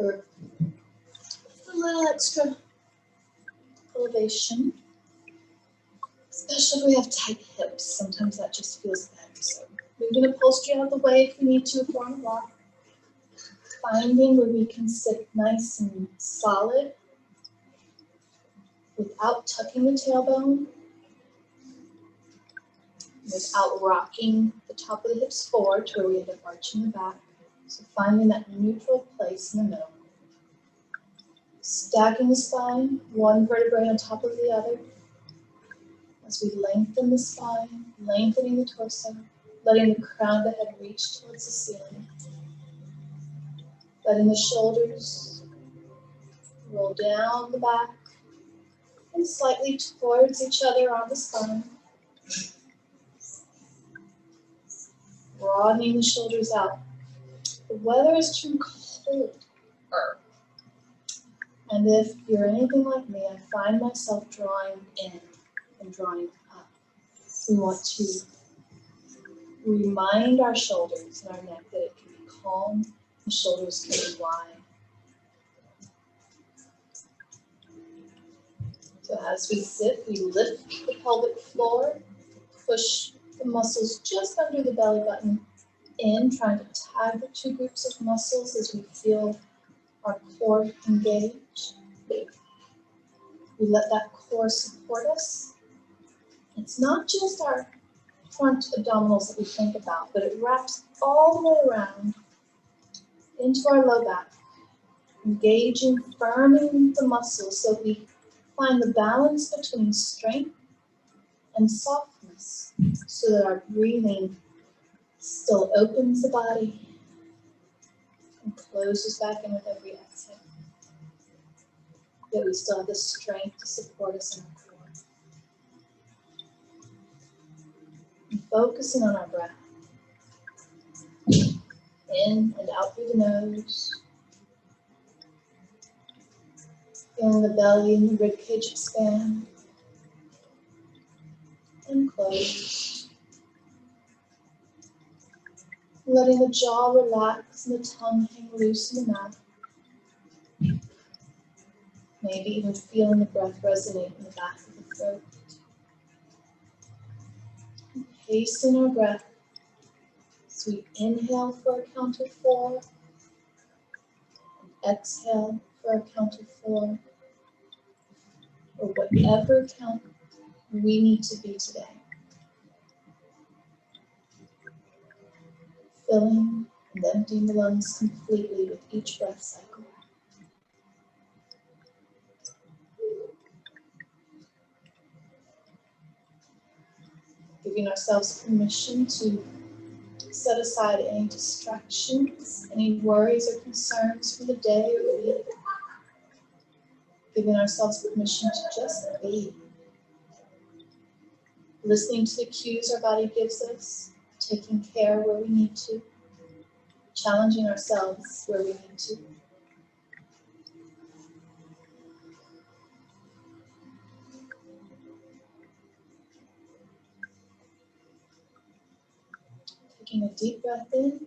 or a little extra elevation, especially if we have tight hips. Sometimes that just feels bad. So moving upholstery out of the way if we need to, if we're on a walk. Finding where we can sit nice and solid without tucking the tailbone, without rocking the top of the hips forward to where we end up arching the back. So finding that neutral place in the middle. Stacking the spine, one vertebrae on top of the other. As we lengthen the spine, lengthening the torso, letting the crown of the head reach towards the ceiling. Letting the shoulders roll down the back and slightly towards each other on the spine. Broadening the shoulders out. The weather is turned colder. And if you're anything like me, I find myself drawing in and drawing up. We want to remind our shoulders and our neck that it can be calm, the shoulders can be wide. So as we sit, we lift the pelvic floor, push the muscles just under the belly button in, trying to tag the two groups of muscles as we feel our core engage. We let that core support us. It's not just our front abdominals that we think about, but it wraps all the way around into our low back, engaging, firming the muscles so we find the balance between strength and softness so that our breathing still opens the body and closes back in with every exhale. Yet we still have the strength to support us in our core. And focusing on our breath. In and out through the nose. Feeling the belly and the ribcage expand. And close. Letting the jaw relax and the tongue hang loose in the mouth. Maybe even feeling the breath resonate in the back of the throat. And pacing our breath as we inhale for a count of 4 and exhale for a count of 4, or whatever count we need to be today. Filling and emptying the lungs completely with each breath cycle. Giving ourselves permission to set aside any distractions, any worries or concerns for the day or the week. Giving ourselves permission to just be. Listening to the cues our body gives us, taking care where we need to, challenging ourselves where we need to. Taking a deep breath in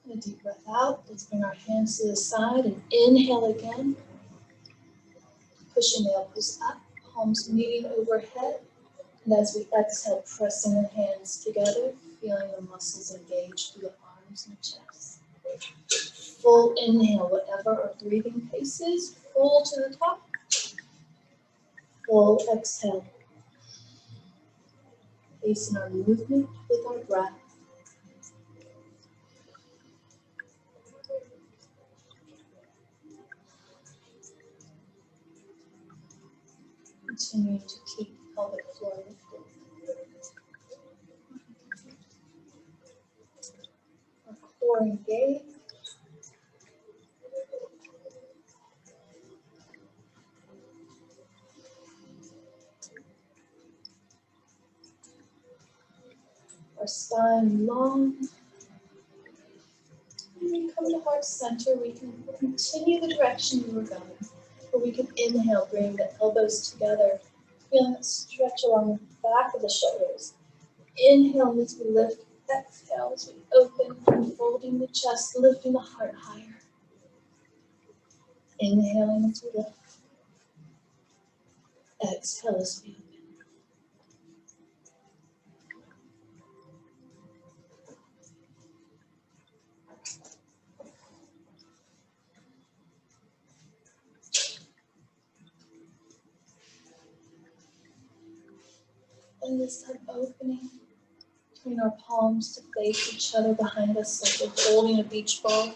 and a deep breath out. Let's bring our hands to the side and inhale again. Pushing the elbows up, palms meeting overhead. And as we exhale, pressing the hands together, feeling the muscles engage through the arms and chest. Full inhale, whatever our breathing pace is, full to the top. Full exhale. Pacing our movement with our breath. Continuing to keep pelvic floor lifted. Our core engaged. Our spine long. When we come to heart center, we can continue the direction we were going. Or we can inhale, bring the elbows together, feeling that stretch along the back of the shoulders. Inhale as we lift, exhale as we open, unfolding the chest, lifting the heart higher. Inhaling as we lift. Exhale as we open. And this time opening between our palms to face each other behind us like we're holding a beach ball.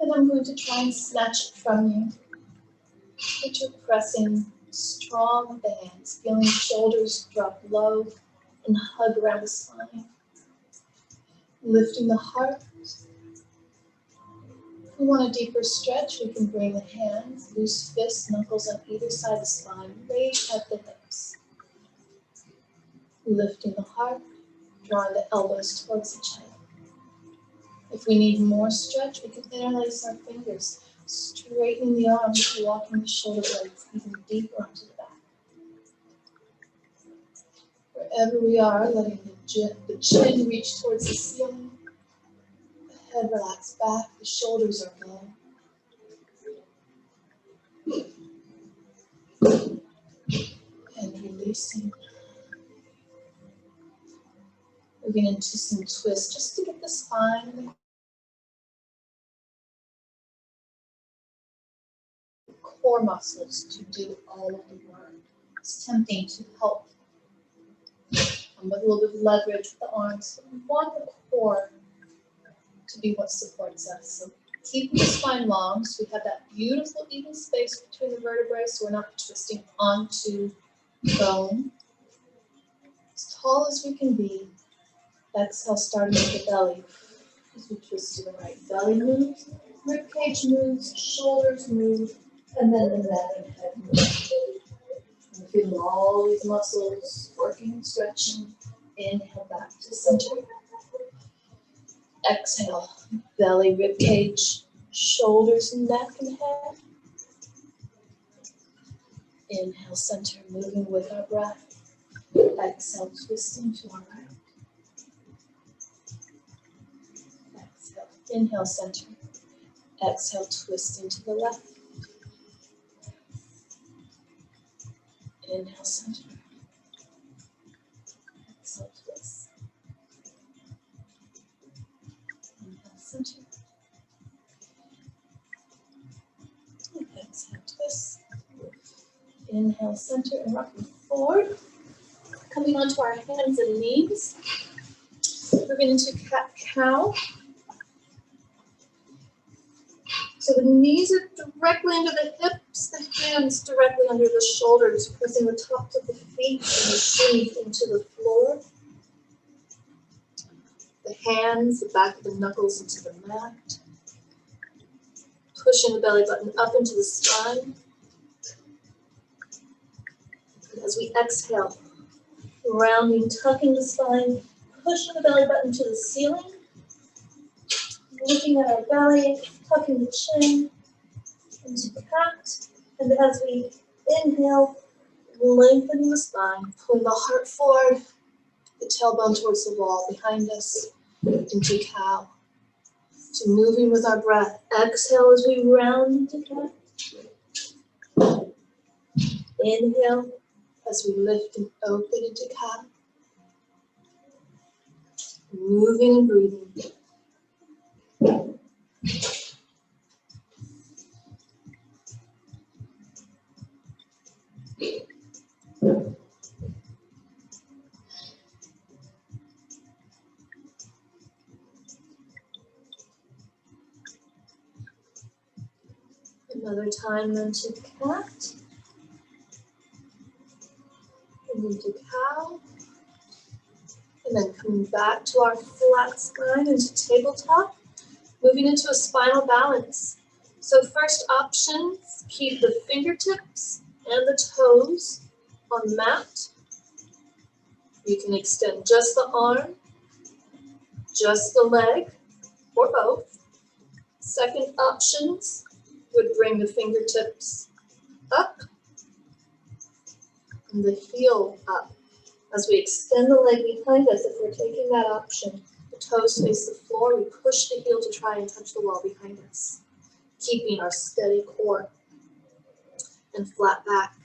And I'm going to try and snatch it from you. But you're pressing strong with the hands, feeling shoulders drop low and hug around the spine. Lifting the heart. If we want a deeper stretch, we can bring the hands, loose fists, knuckles on either side of the spine, raise at the hips. Lifting the heart, drawing the elbows towards each other. If we need more stretch, we can interlace our fingers, straightening the arms, walking the shoulder blades even deeper onto the back. Wherever we are, letting the chin reach towards the ceiling, the head relax back, the shoulders are low. And releasing. Moving into some twists just to get the spine and the core muscles to do all of the work. It's tempting to help with a little bit of leverage with the arms, but we want the core to be what supports us. So keeping the spine long so we have that beautiful even space between the vertebrae so we're not twisting onto bone. As tall as we can be. Exhale, starting with the belly. As we twist to the right, belly moves, rib cage moves, shoulders move, and then the neck and head move. And feeling all these muscles working and stretching. Inhale back to center. Exhale, belly, rib cage, shoulders, neck, and head. Inhale, center, moving with our breath. Exhale, twisting to our right. Exhale, inhale, center. Exhale, twisting to the left. Inhale, center. Exhale, twist. Inhale, center. Exhale, twist. Inhale, center, and rocking forward. Coming onto our hands and knees. Moving into cat-cow. So the knees are directly under the hips, the hands directly under the shoulders, pressing the tops of the feet and the shins into the floor. The hands, the back of the knuckles into the mat. Pushing the belly button up into the spine. And as we exhale, rounding, tucking the spine, pushing the belly button to the ceiling. Looking at our belly, tucking the chin into the cat. And as we inhale, lengthening the spine, pulling the heart forward, the tailbone towards the wall behind us, into cow. So moving with our breath. Exhale as we round into cat. Inhale as we lift and open into cow. Moving and breathing. Another time then to cat. And into cow. And then coming back to our flat spine into tabletop. Moving into a spinal balance. So first options, keep the fingertips and the toes on the mat. You can extend just the arm, just the leg, or both. Second options would bring the fingertips up and the heel up. As we extend the leg behind us, if we're taking that option, the toes face the floor, we push the heel to try and touch the wall behind us. keeping our steady core and flat back.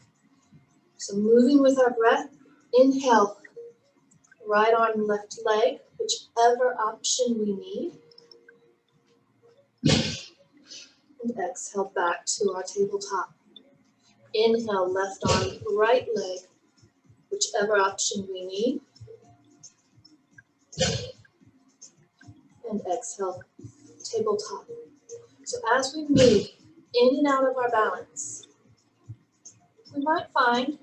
So moving with our breath, inhale, right arm, left leg, whichever option we need. And exhale back to our tabletop. Inhale, left arm, right leg, whichever option we need. And exhale, tabletop. So as we move in and out of our balance, we might find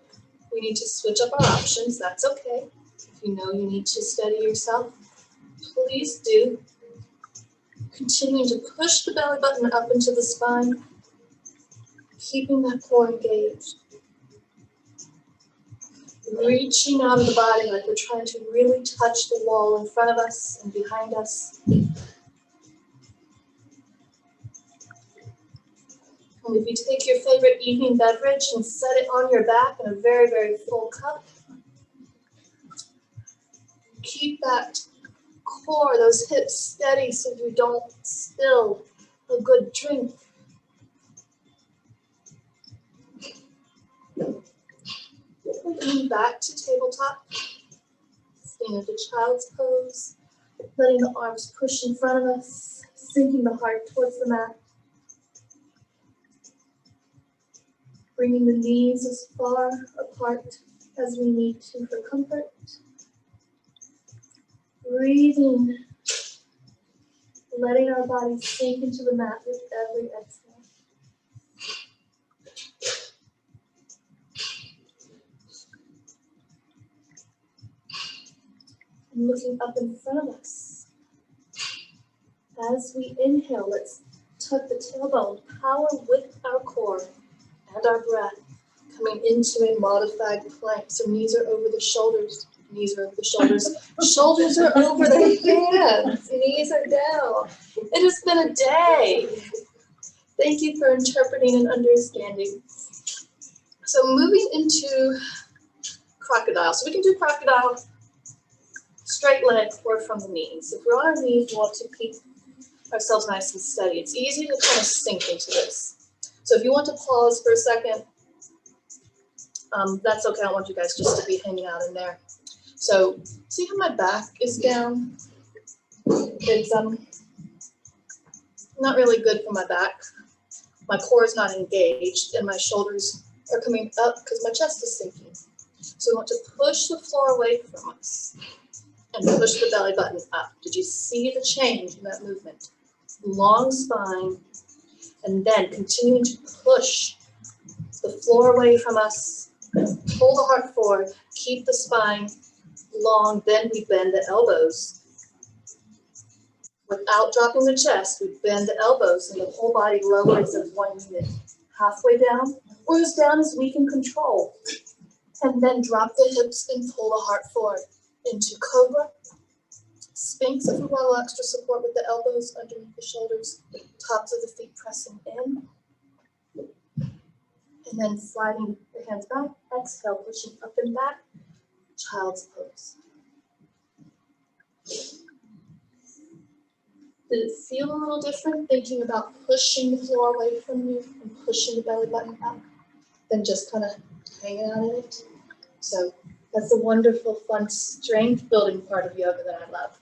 we need to switch up our options. That's okay. If you know you need to steady yourself, please do. Continuing to push the belly button up into the spine, keeping that core engaged. Reaching out of the body like we're trying to really touch the wall in front of us and behind us. And if you take your favorite evening beverage and set it on your back in a very, very full cup, keep that core, those hips steady so you don't spill a good drink. Coming back to tabletop, staying into child's pose, letting the arms push in front of us, sinking the heart towards the mat. Bringing the knees as far apart as we need to for comfort. Breathing, letting our bodies sink into the mat with every exhale. And looking up in front of us. As we inhale, let's tuck the tailbone, power with our core and our breath, coming into a modified plank. So knees are over the shoulders, knees are over the shoulders, shoulders are over the hands, knees are down. It has been a day. Thank you for interpreting and understanding. So moving into crocodile. So we can do crocodile straight leg or from the knees. If we're on our knees, we want to keep ourselves nice and steady. It's easy to kind of sink into this. So if you want to pause for a second, that's okay. I want you guys just to be hanging out in there. So see how my back is down? It's not really good for my back. My core is not engaged and my shoulders are coming up because my chest is sinking. So we want to push the floor away from us and push the belly button up. Did you see the change in that movement? Long spine, and then continuing to push the floor away from us. Pull the heart forward, keep the spine long, then we bend the elbows. Without dropping the chest, we bend the elbows and the whole body lowers as one unit. Halfway down, or as down as we can control. And then drop the hips and pull the heart forward into Cobra. Sphinx if we want a little extra support with the elbows underneath the shoulders, tops of the feet pressing in. And then sliding the hands back, exhale, pushing up and back, child's pose. Did it feel a little different thinking about pushing the floor away from you and pushing the belly button up than just kind of hanging out in it? So that's a wonderful, fun, strength building part of yoga that I love.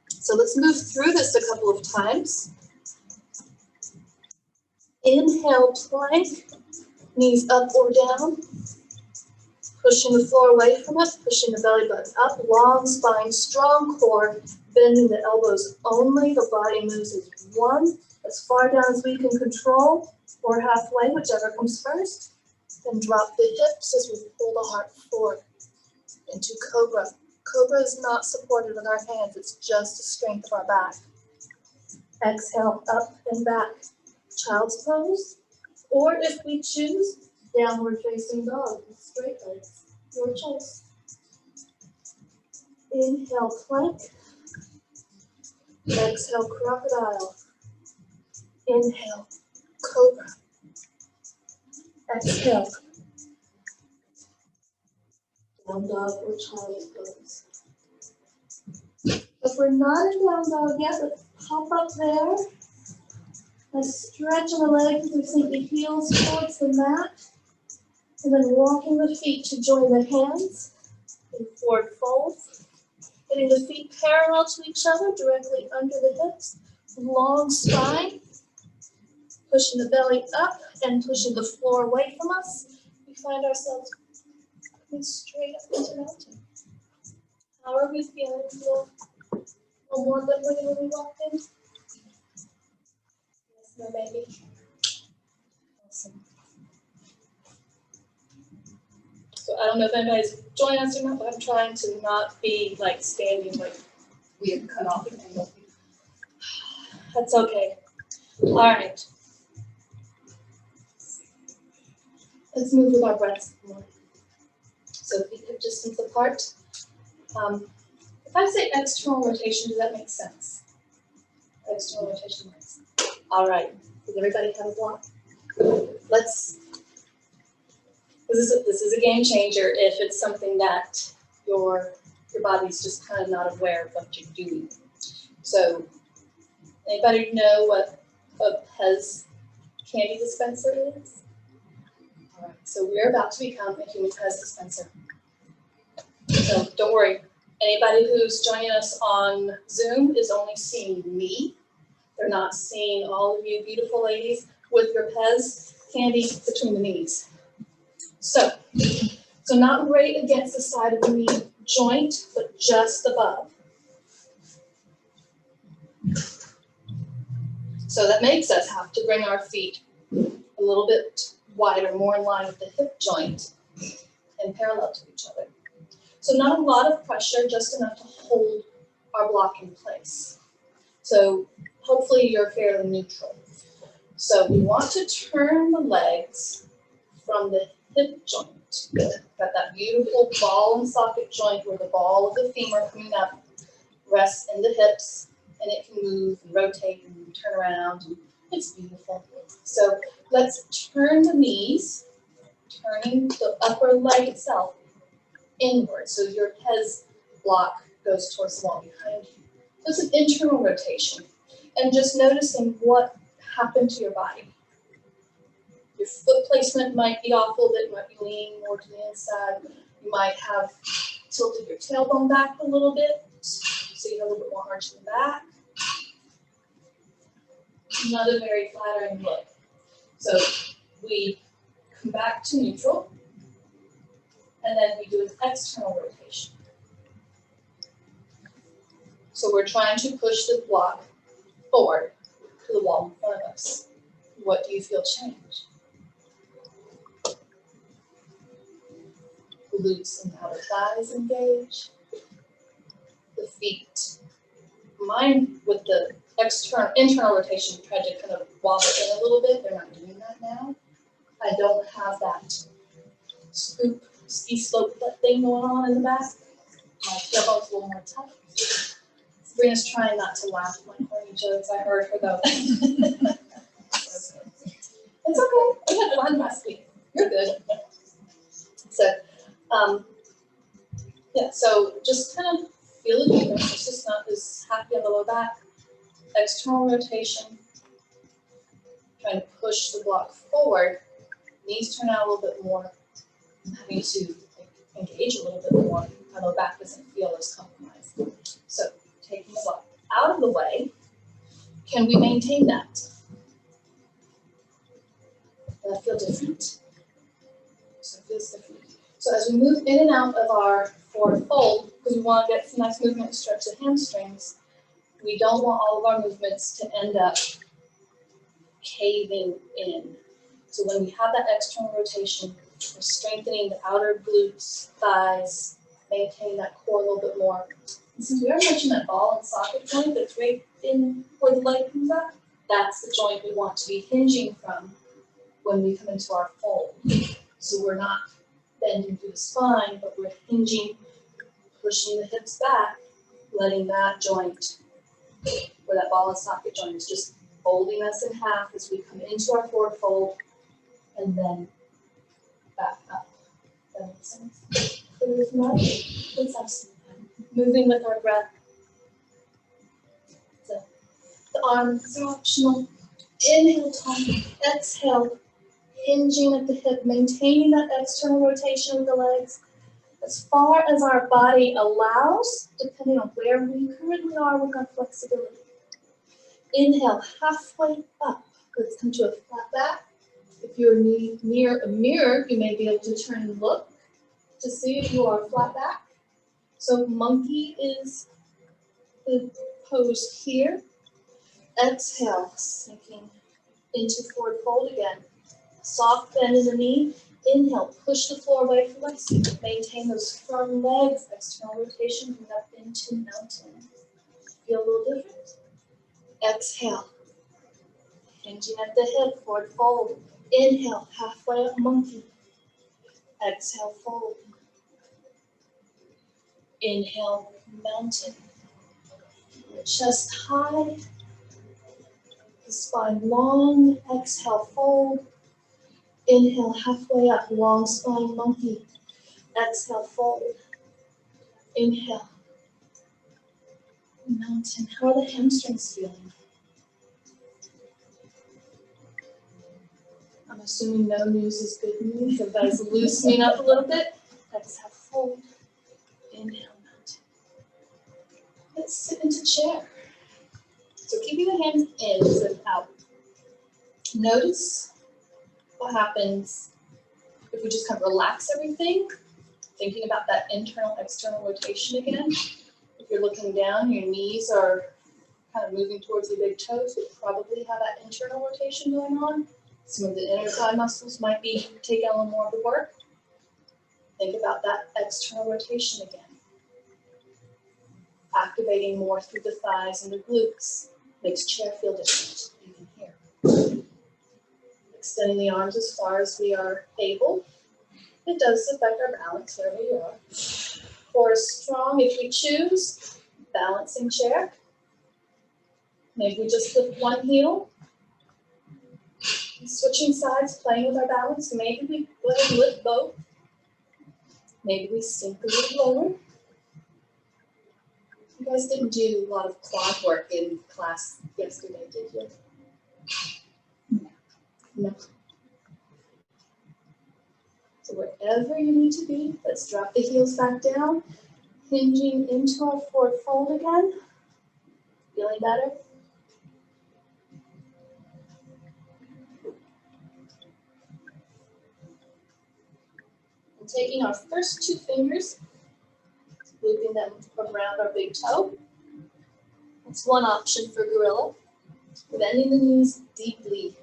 So let's move through this a couple of times. Inhale, plank, knees up or down. Pushing the floor away from us, pushing the belly button up, long spine, strong core, bending the elbows only. The body moves as one, as far down as we can control, or halfway, whichever comes first. Then drop the hips as we pull the heart forward into Cobra. Cobra is not supported with our hands, it's just the strength of our back. Exhale, up and back. Child's pose, or if we choose, downward facing dog with straight legs, your choice. Inhale, plank. Exhale, crocodile. Inhale, cobra. Exhale, down dog or child's pose. If we're not in down dog yet, let's pop up there. A stretch on the legs as we sink the heels towards the mat. And then walking the feet to join the hands in forward fold. Getting the feet parallel to each other, directly under the hips. Long spine. Pushing the belly up and pushing the floor away from us. We find ourselves coming straight up into mountain. How are we feeling? Feel a little more limber than when we walked in? Yes, no, maybe. Awesome. So I don't know if anybody's joining us or not, but I'm trying to not be like standing like we have cut off an angle. That's okay. All right. Let's move with our breaths more. So feet hip distance apart. If I say external rotation, does that make sense? External rotation makes sense. All right. Does everybody have a block? Let's. This is a game changer if it's something that your body's just kind of not aware of what you're doing. So, anybody know what a Pez candy dispenser is? All right. So we're about to become a human Pez dispenser. So don't worry. Anybody who's joining us on Zoom is only seeing me. They're not seeing all of you beautiful ladies with your Pez candy between the knees. So not right against the side of the knee joint, but just above. So that makes us have to bring our feet a little bit wider, more in line with the hip joint and parallel to each other. So not a lot of pressure, just enough to hold our block in place. So hopefully you're fairly neutral. So we want to turn the legs from the hip joint. Got that beautiful ball and socket joint where the ball of the femur coming up rests in the hips, and it can move and rotate and turn around. And it's beautiful. So let's turn the knees, turning the upper leg itself inward. So your Pez block goes towards the wall behind you. So it's an internal rotation. And just noticing what happened to your body. Your foot placement might be off a little bit, you might be leaning more to the inside. You might have tilted your tailbone back a little bit, so you have a little bit more arch in the back. Not a very flattering look. So we come back to neutral, and then we do an external rotation. So we're trying to push the block forward to the wall in front of us. What do you feel change? Glutes and outer thighs engage. The feet. Mine, with the internal rotation, tried to kind of wobble in a little bit. They're not doing that now. I don't have that scoop, ski slope thing going on in the back. My tailbone's a little more tough. Sabrina's trying not to laugh at my corny jokes. I heard her though. It's okay. We had fun last week. You're good. So, yeah, so just kind of feel the difference. It's just not as happy on the low back. External rotation. Trying to push the block forward. Knees turn out a little bit more. I'm having to engage a little bit more. My low back doesn't feel as compromised. So taking the block out of the way. Can we maintain that? Does that feel different? So it feels different. So as we move in and out of our forward fold, because we want to get some nice movement and stretch the hamstrings, we don't want all of our movements to end up caving in. So when we have that external rotation, we're strengthening the outer glutes, thighs, maintaining that core a little bit more. And since we already mentioned that ball and socket joint that's right in where the leg comes up, that's the joint we want to be hinging from when we come into our fold. So we're not bending through the spine, but we're hinging, pushing the hips back, letting that joint, where that ball and socket joint is, just folding us in half as we come into our forward fold and then back up. That makes sense? Let's have some moving with our breath. So the arms are optional. Inhale, tall. Exhale, hinging at the hip, maintaining that external rotation of the legs as far as our body allows, depending on where we currently are with our flexibility. Inhale, halfway up. Let's come to a flat back. If you're near a mirror, you may be able to turn and look to see if you are flat back. So monkey is the pose here. Exhale, sinking into forward fold again. Soft bend in the knee. Inhale, push the floor away from us. Maintain those firm legs. External rotation, bring up into mountain. Feel a little different? Exhale. Hinging at the hip, forward fold. Inhale, halfway up monkey. Exhale, fold. Inhale, mountain. Chest high. The spine long. Exhale, fold. Inhale, halfway up, long spine monkey. Exhale, fold. Inhale, mountain. How are the hamstrings feeling? I'm assuming no news is good news. Everybody's loosening up a little bit. Exhale, fold. Inhale, mountain. Let's sit into chair. So keeping the hands in instead of out. Notice what happens if we just kind of relax everything, thinking about that internal, external rotation again. If you're looking down, your knees are kind of moving towards the big toes, you probably have that internal rotation going on. Some of the inner thigh muscles might be taking a little more of the work. Think about that external rotation again. Activating more through the thighs and the glutes. Makes chair feel different, even here. Extending the arms as far as we are able. It does affect our balance, there we are. Core is strong if we choose. Balancing chair. Maybe we just lift one heel. Switching sides, playing with our balance. Maybe we go ahead and lift both. Maybe we sink a little lower. You guys didn't do a lot of quad work in class yesterday, did you? No. So wherever you need to be, let's drop the heels back down. Hinging into our forward fold again. Feeling better? And taking our first two fingers, looping them around our big toe. That's one option for gorilla. Bending the knees deeply.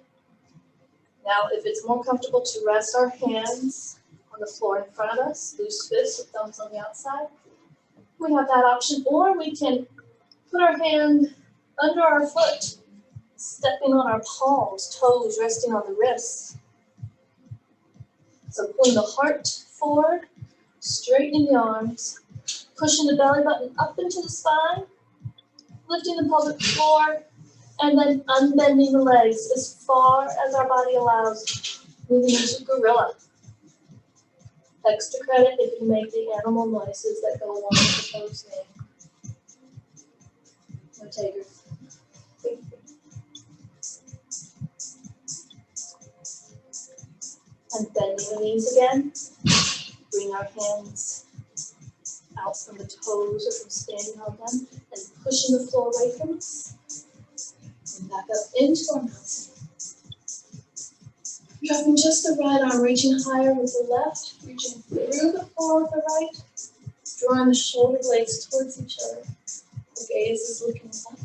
Now, if it's more comfortable to rest our hands on the floor in front of us, loose fists with thumbs on the outside, we have that option. Or we can put our hand under our foot, stepping on our palms, toes resting on the wrists. So pulling the heart forward, straightening the arms, pushing the belly button up into the spine, lifting the pelvic floor, and then unbending the legs as far as our body allows, moving into gorilla. Extra credit if you make the animal noises that go along with the pose name. No takers. And bending the knees again. Bring our hands out from the toes or from standing on them and pushing the floor away from us. And back up into our mountain. Dropping just the right arm, reaching higher with the left, reaching through the floor with the right, drawing the shoulder blades towards each other. The gaze is looking up.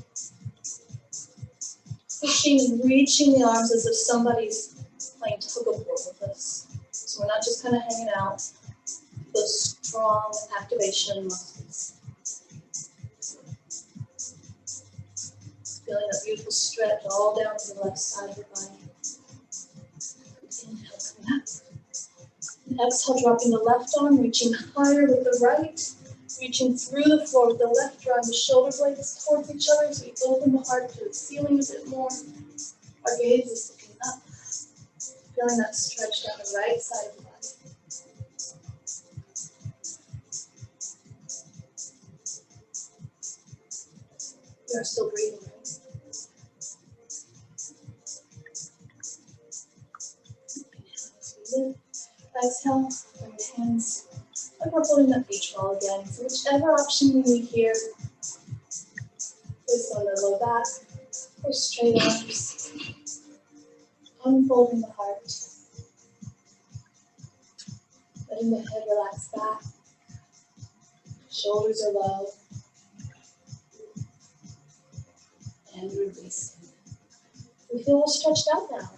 Pushing and reaching the arms as if somebody's playing tug-of-war with us. So we're not just kind of hanging out. Those strong activation muscles. Feeling that beautiful stretch all down to the left side of your body. Inhale, coming up. And exhale, dropping the left arm, reaching higher with the right, reaching through the floor with the left, drawing the shoulder blades towards each other as we open the heart to the ceiling a bit more. Our gaze is looking up, feeling that stretch down the right side of the body. We are still breathing, right? nose in. Exhale, bring the hands like we're pulling that beach ball again. So whichever option we need here, place on the low back or straight arms, unfolding the heart, letting the head relax back, shoulders are low, and releasing. We feel all stretched out now.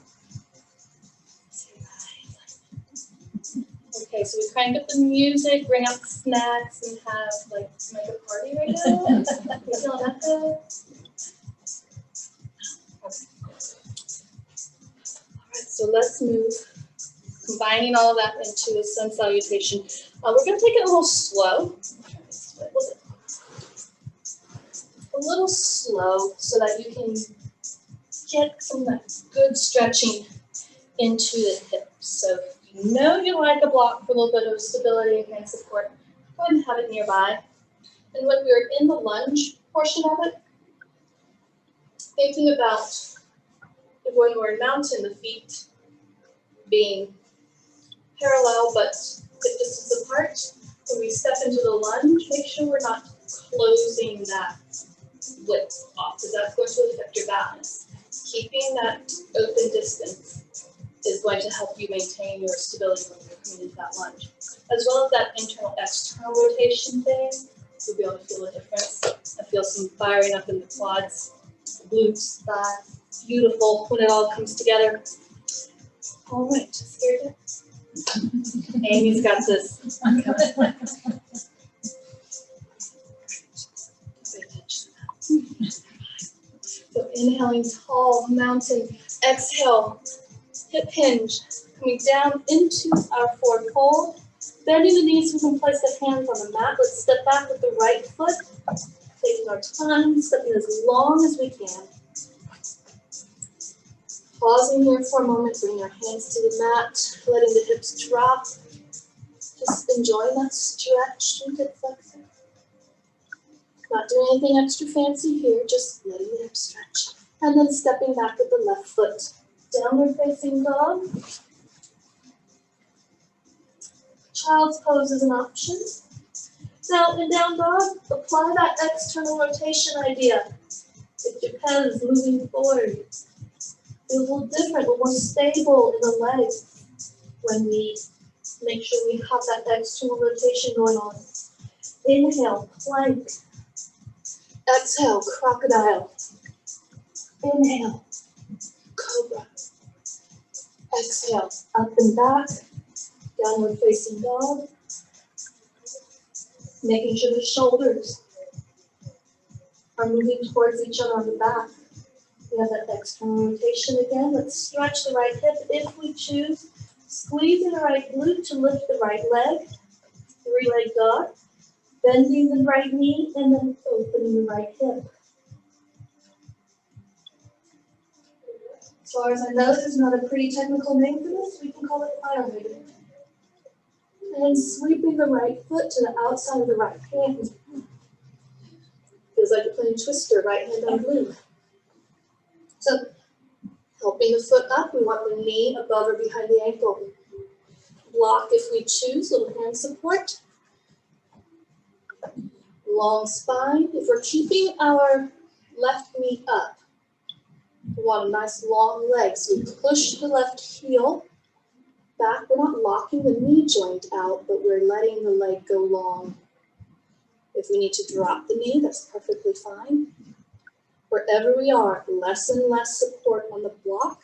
Okay, so we crank up the music, bring out the snacks, and have like make a party right now. You feeling that good? Okay. All right, so let's move, combining all of that into a sun salutation. We're going to take it a little slow. A little slow so that you can get some of that good stretching into the hips. So if you know you like a block for a little bit of stability and hand support, go ahead and have it nearby. And when we're in the lunge portion of it, thinking about when we're in mountain, the feet being parallel but hip distance apart. When we step into the lunge, make sure we're not closing that width off, because that's going to affect your balance. Keeping that open distance is going to help you maintain your stability when you're coming into that lunge. As well as that internal external rotation thing, you'll be able to feel a difference. I feel some firing up in the quads, glutes, thigh. Beautiful when it all comes together. All right, scared yet? Amy's got this. So inhaling tall mountain, exhale, hip hinge, coming down into our forward fold. Bending the knees, we can place the hands on the mat. Let's step back with the right foot, taking our time, stepping as long as we can. Pausing here for a moment, bring your hands to the mat, letting the hips drop. Just enjoying that stretch through hip flexor. Not doing anything extra fancy here, just letting the hips stretch. And then stepping back with the left foot. Downward facing dog. Child's pose is an option. Now in down dog, apply that external rotation idea. If your pen is moving forward, it's a little different, but more stable in the legs when we make sure we have that external rotation going on. Inhale, plank. Exhale, crocodile. Inhale, cobra. Exhale, up and back, downward facing dog. Making sure the shoulders are moving towards each other on the back. We have that external rotation again. Let's stretch the right hip if we choose. Squeezing the right glute to lift the right leg. Three-leg dog. Bending the right knee and then opening the right hip. As far as I know, there's not a pretty technical name for this. We can call it fire movement. And sweeping the right foot to the outside of the right hand. Feels like you're playing Twister, right hand on glute. So, helping the foot up, we want the knee above or behind the ankle. Block if we choose, little hand support. Long spine. If we're keeping our left knee up, we want a nice long leg. So we push the left heel back. We're not locking the knee joint out, but we're letting the leg go long. If we need to drop the knee, that's perfectly fine. Wherever we are, less and less support on the block.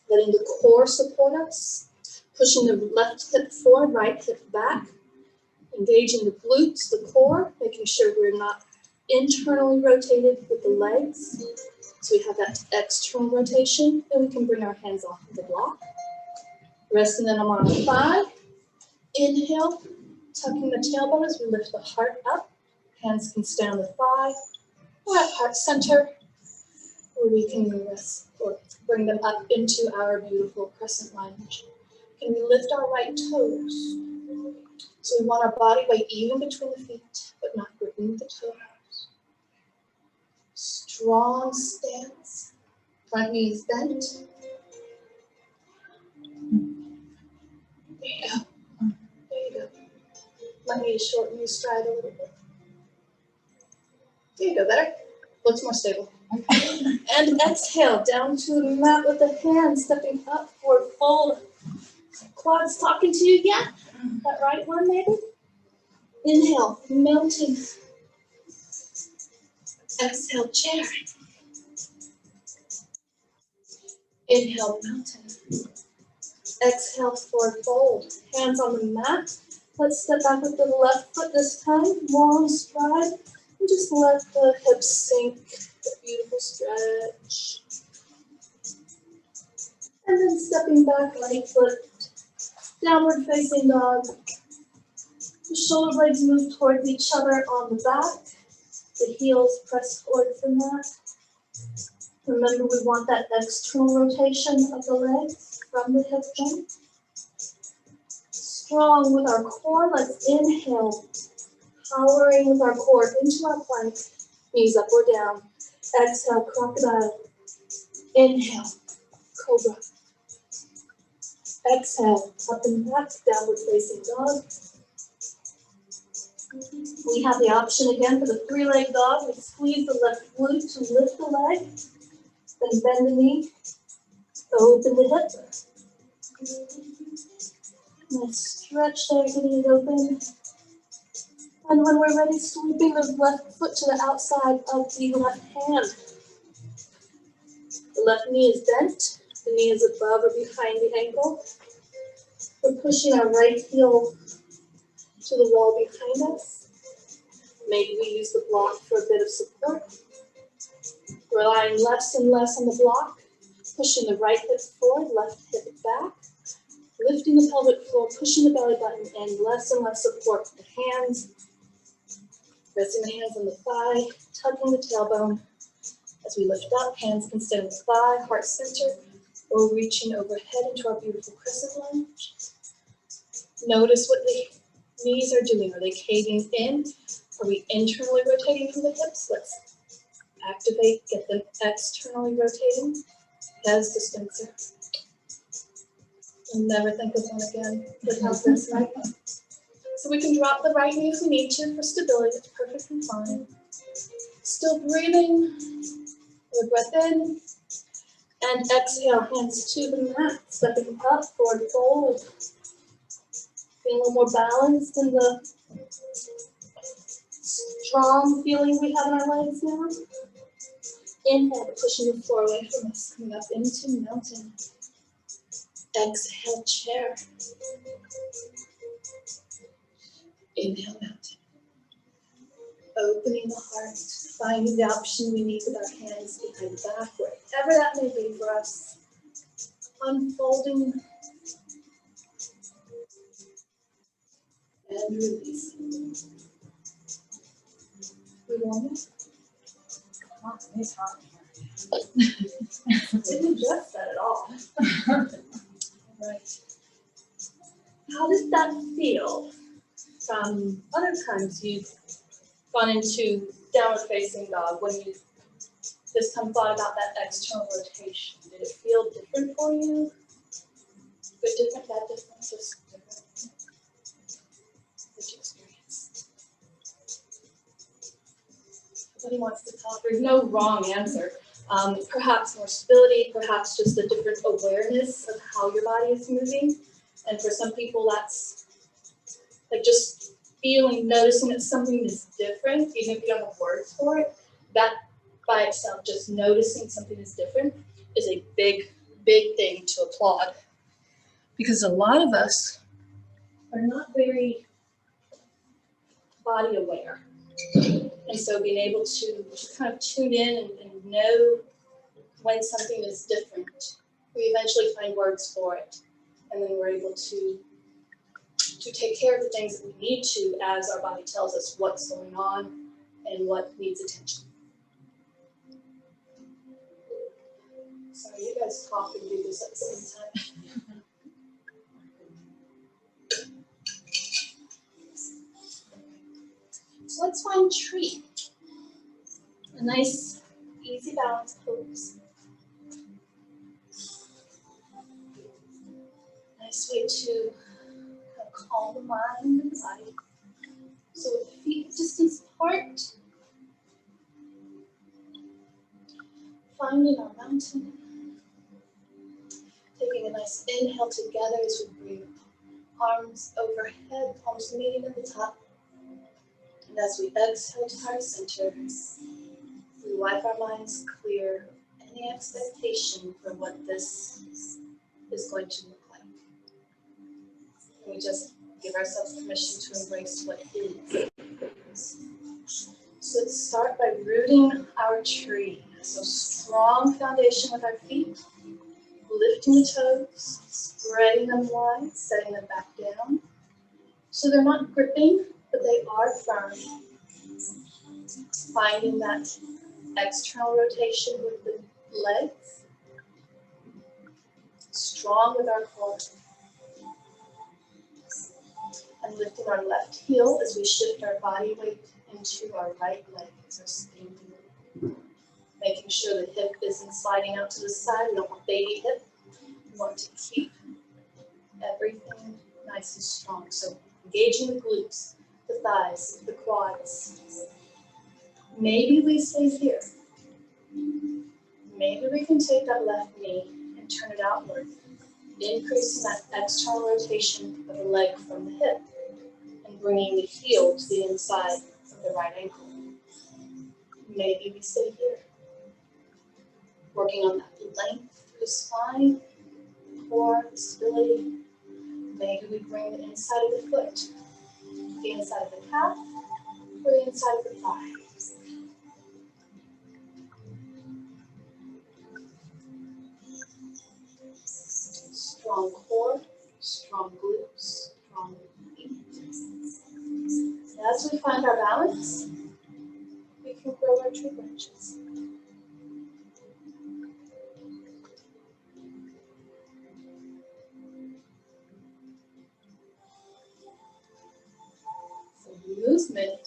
Letting the core support us. Pushing the left hip forward, right hip back. Engaging the glutes, the core, making sure we're not internally rotated with the legs. So we have that external rotation, and we can bring our hands off of the block. Resting them on the thigh. Inhale, tucking the tailbone as we lift the heart up. Hands can stay on the thigh or at heart center, or we can rest or bring them up into our beautiful crescent lunge. Can we lift our right toes? So we want our body weight even between the feet, but not gripping the toes. Strong stance. Front knees bent. I need to shorten your stride a little bit. There you go, better. Looks more stable. And exhale, down to the mat with the hands, stepping up, forward fold. Quads talking to you yet? That right one, maybe? Inhale, mountain. Exhale, chair. Inhale, mountain. Exhale, forward fold. Hands on the mat. Let's step back with the left foot this time. Long stride. And just let the hips sink. A beautiful stretch. And then stepping back, right foot. Downward facing dog. The shoulder blades move towards each other on the back. The heels press forward from that. Remember, we want that external rotation of the legs from the hip joint. Strong with our core, let's inhale. Powering with our core into our plank. Knees up or down. Exhale, crocodile. Inhale, cobra. Exhale, up and back, downward facing dog. We have the option again for the three-leg dog. We squeeze the left glute to lift the leg. Then bend the knee. Open the hip. Nice stretch there, getting it open. And when we're ready, sweeping the left foot to the outside of the left hand. The left knee is bent. The knee is above or behind the ankle. We're pushing our right heel to the wall behind us. Maybe we use the block for a bit of support. Relying less and less on the block. Pushing the right hip forward, left hip back. Lifting the pelvic floor, pushing the belly button in, less and less support with the hands. Resting the hands on the thigh, tucking the tailbone. As we lift up, hands can stay on the thigh, heart center, or reaching overhead into our beautiful crescent lunge. Notice what the knees are doing. Are they caving in? Are we internally rotating from the hips? Let's activate, get them externally rotating. Pes dispenser. I'll never think of one again without this, right? So we can drop the right knee if we need to for stability. It's perfectly fine. Still breathing. With breath in. And exhale, hands to the mat. Stepping up, forward fold. Being a little more balanced in the strong feeling we have in our legs now. Inhale, pushing the floor away from us. Coming up into mountain. Exhale, chair. Inhale, mountain. Opening the heart, finding the option we need with our hands behind the back, wherever that may be for us. Unfolding and releasing. We want it? Oh, it's hot Didn't adjust that at all. Right. How does that feel from other times you've gone into downward facing dog when you this time thought about that external rotation? Did it feel different for you? Good, different, bad, different, just different. What's your experience? Somebody wants to talk. There's no wrong answer. Perhaps more stability, perhaps just a different awareness of how your body is moving. And for some people, that's like just feeling, noticing that something is different, even if you don't have words for it. That by itself, just noticing something is different, is a big, big thing to applaud. Because a lot of us are not very body aware. And so being able to kind of tune in and know when something is different, we eventually find words for it. And then we're able to take care of the things that we need to as our body tells us what's going on and what needs attention. Sorry, you guys talk and do this at the same time. So let's find tree. A nice, easy balance pose. Nice way to calm the mind and the body. So with feet distance apart, finding our mountain. Taking a nice inhale together as we bring arms overhead, palms meeting at the top. And as we exhale to heart center, we wipe our minds clear of any expectation for what this is going to look like. And we just give ourselves permission to embrace what is. So let's start by rooting our tree. So strong foundation with our feet, lifting the toes, spreading them wide, setting them back down. So they're not gripping, but they are firm. Finding that external rotation with the legs. Strong with our core. And lifting our left heel as we shift our body weight into our right leg as our spinning move. Making sure the hip isn't sliding out to the side. We don't want baby hip. We want to keep everything nice and strong. So engaging the glutes, the thighs, the quads. Maybe we stay here. Maybe we can take that left knee and turn it outward, increasing that external rotation of the leg from the hip and bringing the heel to the inside of the right ankle. Maybe we stay here, working on that length through the spine, core, stability. Maybe we bring the inside of the foot to the inside of the calf or the inside of the thigh. Strong core, strong glutes, strong feet. As we find our balance, we can grow our tree branches. So movement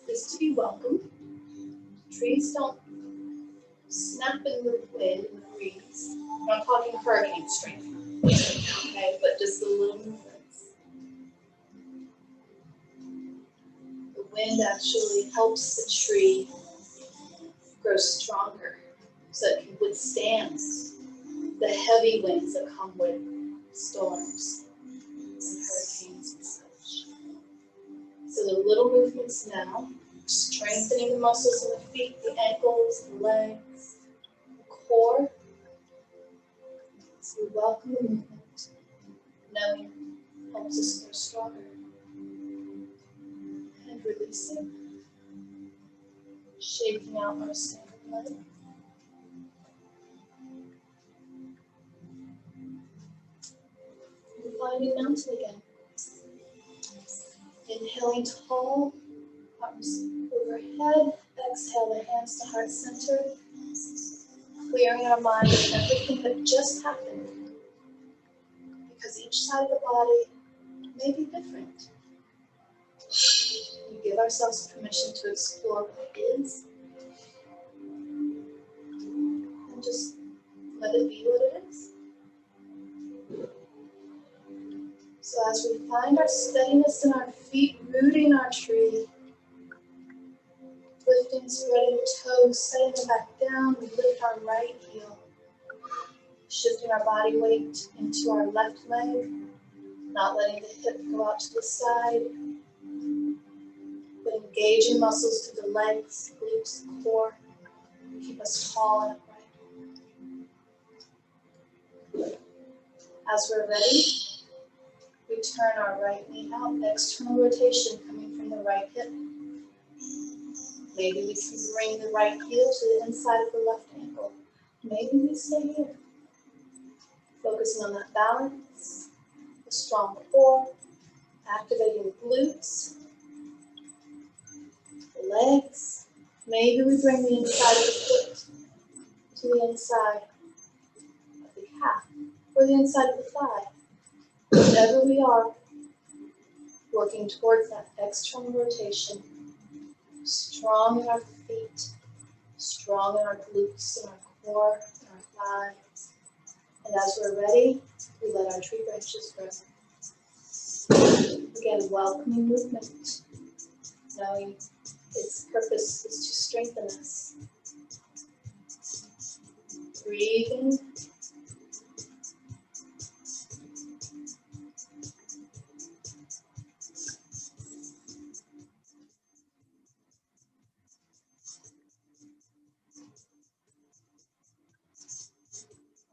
is to be welcome. Trees don't snap in the wind, in the breeze. I'm not talking hurricane strength, okay, but just the little movements. The wind actually helps the tree grow stronger so it can withstand the heavy winds that come with storms and hurricanes and such. So the little movements now, strengthening the muscles in the feet, the ankles, the legs, the core. So we welcome the movement, knowing helps us grow stronger. And releasing, shaking out our standing leg. And finding mountain again. Inhaling tall, arms overhead. Exhale the hands to heart center. Clearing our mind of everything that just happened. Because each side of the body may be different. We give ourselves permission to explore what is. And just let it be what it is. So as we find our steadiness in our feet, rooting our tree, lifting, spreading the toes, setting them back down, we lift our right heel, shifting our body weight into our left leg, not letting the hip go out to the side, but engaging muscles through the legs, glutes, core, keep us tall and upright. As we're ready, we turn our right knee out, external rotation coming from the right hip. Maybe we can bring the right heel to the inside of the left ankle. Maybe we stay here. Focusing on that balance, the strong core, activating the glutes, the legs. Maybe we bring the inside of the foot to the inside of the calf or the inside of the thigh. Wherever we are, working towards that external rotation, strong in our feet, strong in our glutes, in our core, in our thighs. And as we're ready, we let our tree branches grow. Again, welcoming movement. knowing its purpose is to strengthen us. Breathing.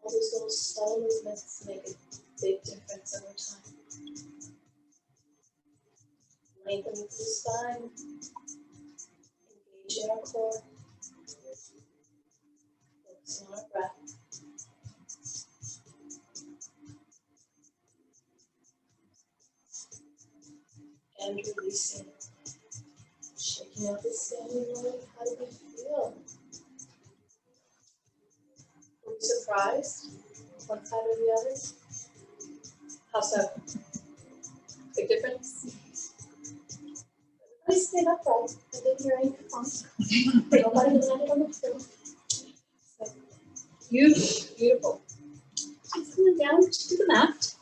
All those little slow movements make a big difference over time. Lengthening through the spine, engaging our core, focusing on our breath. And releasing, shaking out the standing leg. How do we feel? Were you surprised? One side or the other? How so? Big difference? Everybody stayed upright. I didn't hear any funk. Nobody landed on the floor. So, beautiful, beautiful. Just coming down to the mat.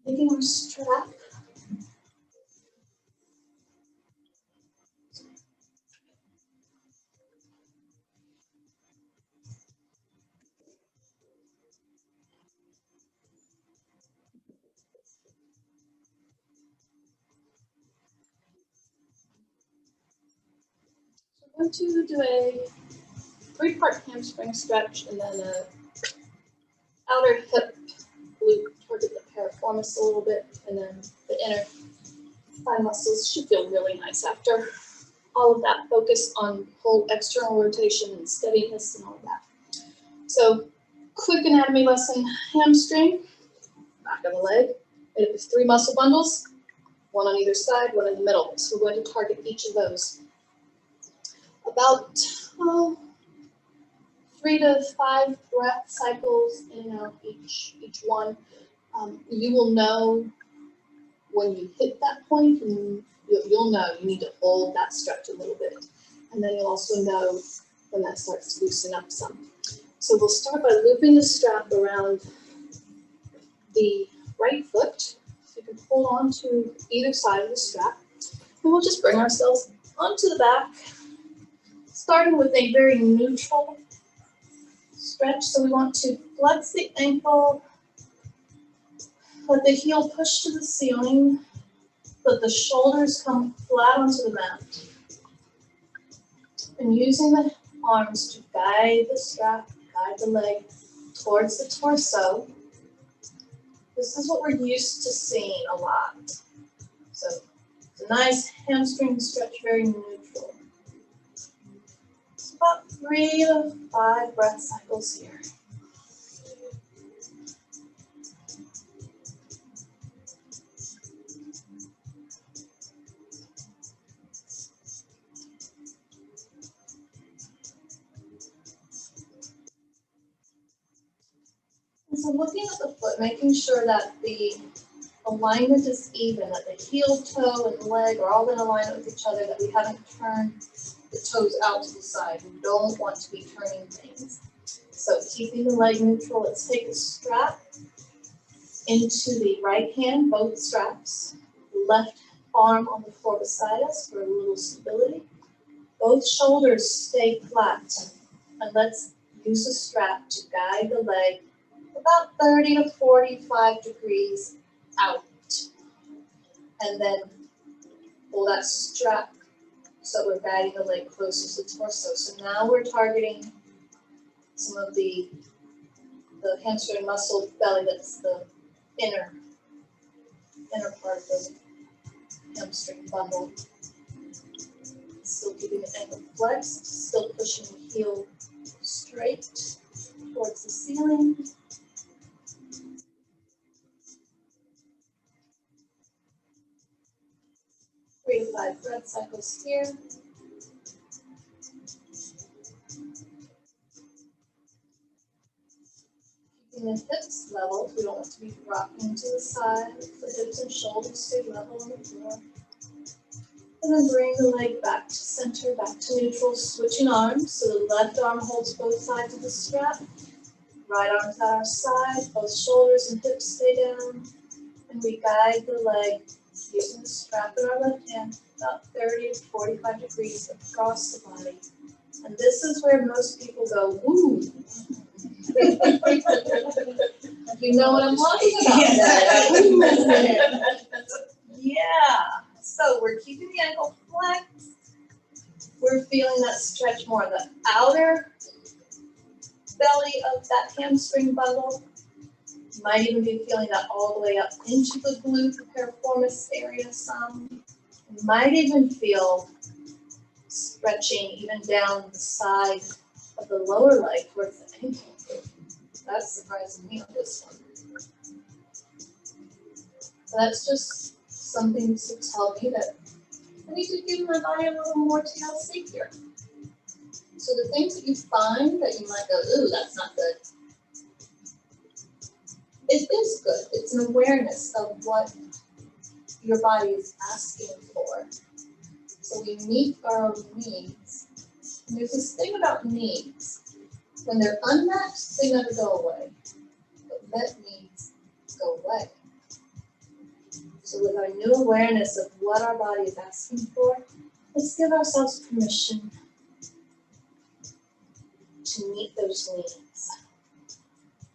Taking our strap. We're going to do a 3-part hamstring stretch and then a outer hip glute target the piriformis a little bit, and then the inner thigh muscles should feel really nice after all of that. Focus on whole external rotation and steadiness and all of that. So, quick anatomy lesson: hamstring, back of the leg. It is 3 muscle bundles, 1 on either side, 1 in the middle. So we're going to target each of those. About 3 to 5 breath cycles in and out each one. You will know when you hit that point, and you'll know you need to hold that stretch a little bit. And then you'll also know when that starts to loosen up some. So we'll start by looping the strap around the right foot. So you can hold on to either side of the strap. And we'll just bring ourselves onto the back, starting with a very neutral stretch. So we want to flex the ankle, let the heel push to the ceiling, let the shoulders come flat onto the mat. And using the arms to guide the strap, guide the leg towards the torso. This is what we're used to seeing a lot. So it's a nice hamstring stretch, very neutral. It's about 3 to 5 breath cycles here. And so looking at the foot, making sure that the alignment is even, that the heel, toe, and leg are all in alignment with each other, that we haven't turned the toes out to the side. We don't want to be turning things. So keeping the leg neutral, let's take the strap into the right hand, both straps. Left arm on the floor beside us for a little stability. Both shoulders stay flat. And let's use the strap to guide the leg about 30 to 45 degrees out. And then pull that strap so we're guiding the leg closer to the torso. So now we're targeting some of the hamstring muscle belly, that's the inner part of the hamstring bundle. Still keeping the ankle flexed, still pushing the heel straight towards the ceiling. Three to 5 breath cycles here. Keeping the hips level, we don't want to be rocking to the side. The hips and shoulders stay level on the floor. And then bring the leg back to center, back to neutral, switching arms. So the left arm holds both sides of the strap. Right arm's at our side, both shoulders and hips stay down. And we guide the leg using the strap in our left hand about 30 to 45 degrees across the body. And this is where most people go, ooh. You know what I'm talking about. Yeah. So we're keeping the ankle flexed. We're feeling that stretch more on the outer belly of that hamstring bundle. You might even be feeling that all the way up into the glute piriformis area some. You might even feel stretching even down the side of the lower leg towards the ankle. That's surprising me on this one. So that's just something to tell me that I need to give my body a little more TLC here. So the things that you find that you might go, ooh, that's not good. It is good. It's an awareness of what your body is asking for. So we meet our own needs. And there's this thing about needs. When they're unmet, they never go away. But met needs go away. So with our new awareness of what our body is asking for, let's give ourselves permission to meet those needs.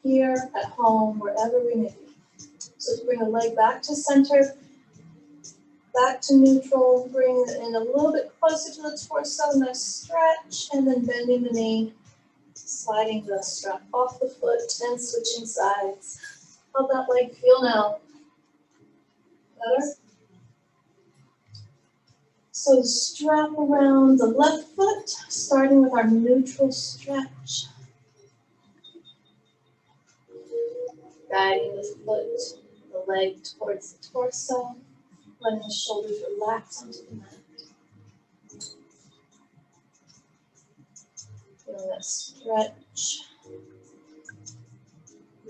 Here, at home, wherever we may be. So to bring the leg back to center, back to neutral, bring it in a little bit closer to the torso, nice stretch, and then bending the knee, sliding the strap off the foot, and switching sides. How'd that leg feel now? Better? So strap around the left foot, starting with our neutral stretch. Guiding the foot, the leg towards the torso, letting the shoulders relax onto the mat. Feeling that stretch.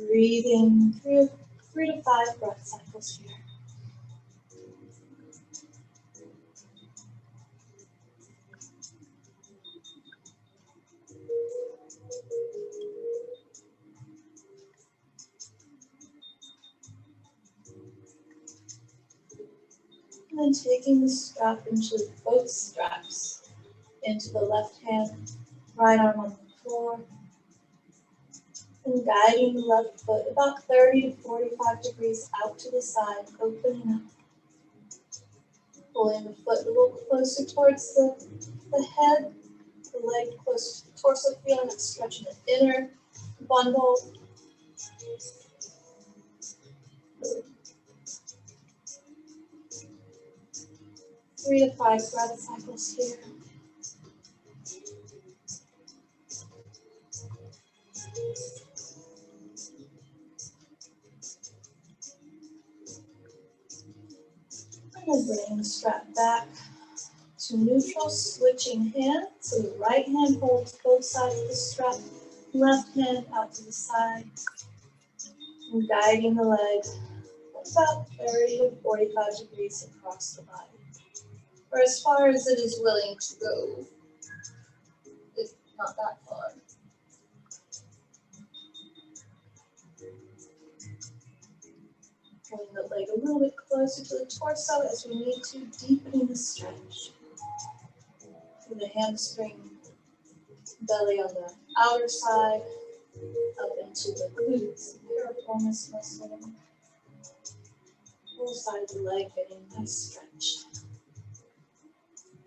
Breathing through 3 to 5 breath cycles here. And then taking the strap into both straps into the left hand, right arm on the floor, and guiding the left foot about 30 to 45 degrees out to the side, opening up. Pulling the foot a little closer towards the head, the leg closer to the torso, feeling that stretch in the inner bundle. Three to 5 breath cycles here. And then bringing the strap back to neutral, switching hands. So the right hand holds both sides of the strap, left hand out to the side, and guiding the leg about 30 to 45 degrees across the body, or as far as it is willing to go, if not that far. Pulling the leg a little bit closer to the torso as we need to, deepening the stretch. Through the hamstring, belly on the outer side, up into the glutes, piriformis muscle. Whole side of the leg getting a nice stretch.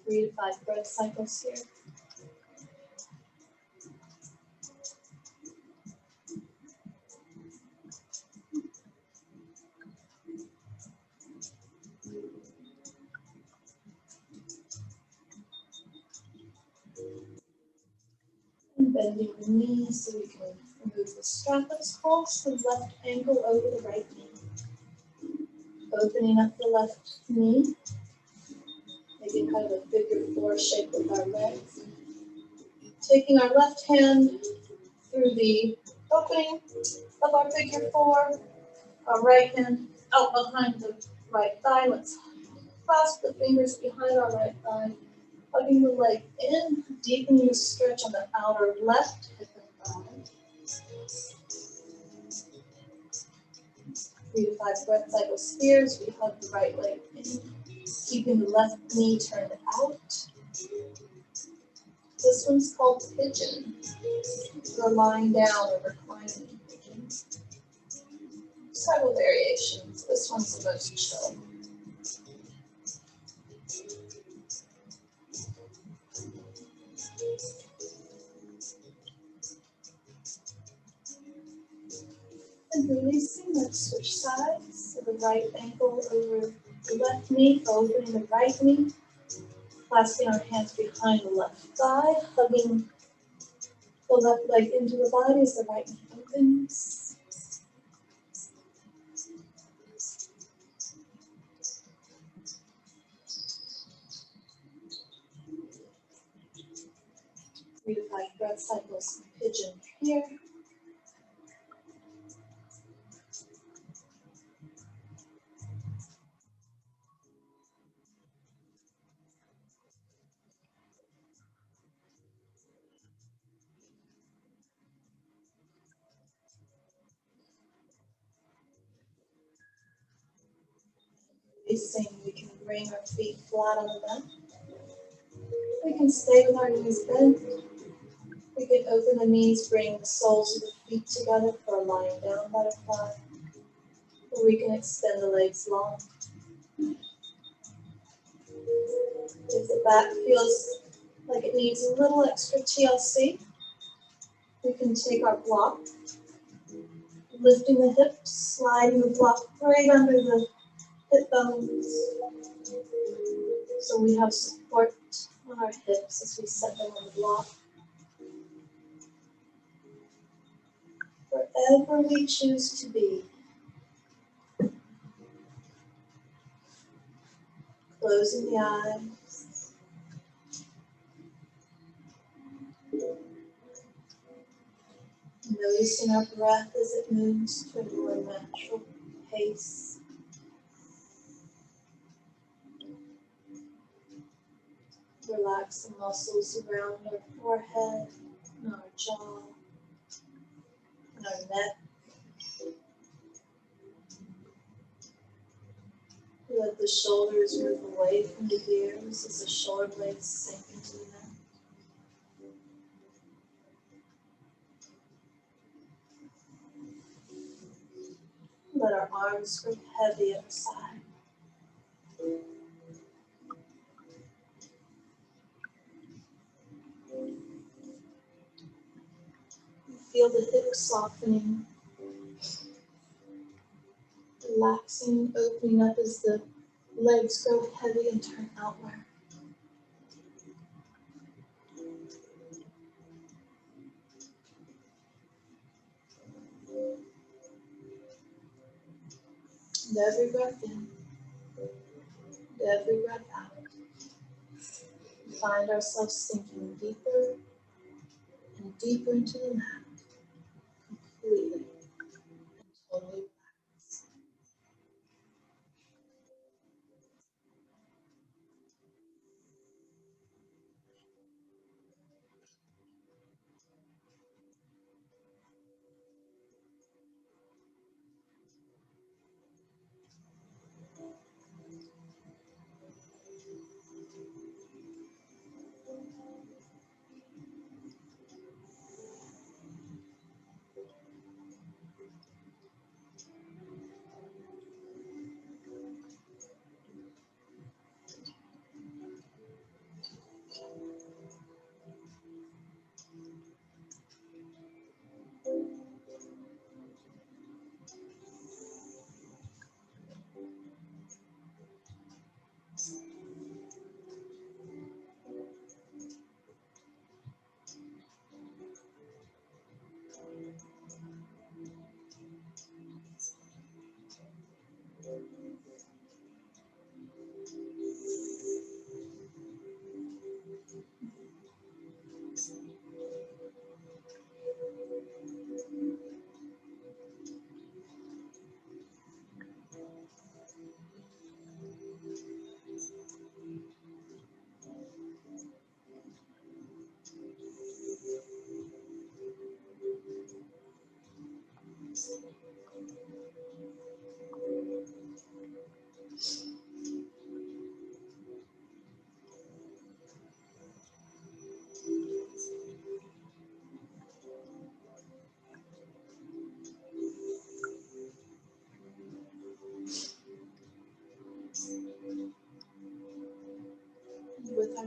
3 to 5 breath cycles here. And bending the knees so we can remove the strap. Let's cross the left ankle over the right knee. Opening up the left knee. Making kind of a figure 4 shape with our legs. Taking our left hand through the opening of our figure 4. Our right hand out behind the right thigh. Let's clasp the fingers behind our right thigh. Hugging the leg in, deepening the stretch on the outer left hip and thigh. 3 to 5 breath cycle spheres. We hug the right leg in, keeping the left knee turned out. This one's called pigeon. We're lying down or reclining pigeon. Several variations. This one's the most chill. And releasing, let's switch sides. So the right ankle over the left knee, opening the right knee, clasping our hands behind the left thigh, hugging the left leg into the body as the right knee opens. Three to 5 breath cycles, pigeon here. Releasing, we can bring our feet flat on the mat. We can stay with our knees bent. We can open the knees, bring the soles of the feet together for a lying down butterfly. Or we can extend the legs long. If the back feels like it needs a little extra TLC, we can take our block, lifting the hips, sliding the block right under the hip bones. So we have support on our hips as we set them on the block. Wherever we choose to be. Closing the eyes. Noticing our breath as it moves to a more natural pace. Relax the muscles around our forehead, and our jaw, and our neck. Let the shoulders move away from the ears as the shoulder blades sink into the neck. Let our arms grip heavy at the side. Feel the hips softening, relaxing, opening up as the legs go heavy and turn outward. And every breath in, and every breath out, we find ourselves sinking deeper and deeper into the mat, completely and totally relaxed.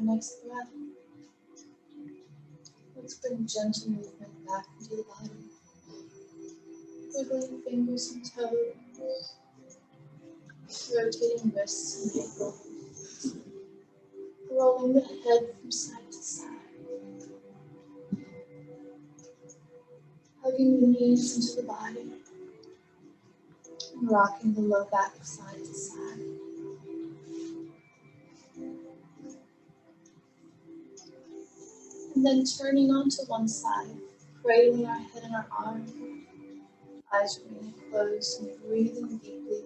next breath, let's bring gentle movement back into the body. Wiggling fingers and toes, rotating wrists and ankles, rolling the head from side to side, hugging the knees into the body, and rocking the low back side to side. And then turning onto one side, cradling our head in our arms, eyes remaining closed and breathing deeply.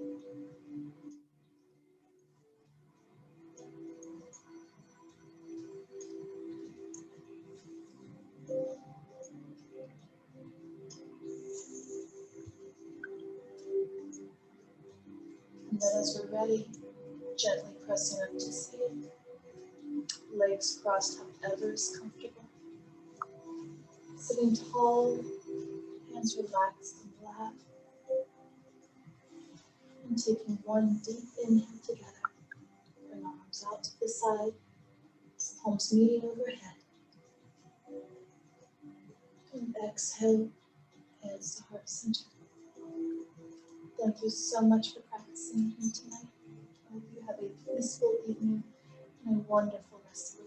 And then as we're ready, gently pressing up to seated, legs crossed however is comfortable. Sitting tall, hands relaxed in the lap, and taking one deep inhale together. Bring arms out to the side, palms meeting overhead. And exhale, hands to heart center. Thank you so much for practicing here tonight. I hope you have a peaceful evening and a wonderful rest of the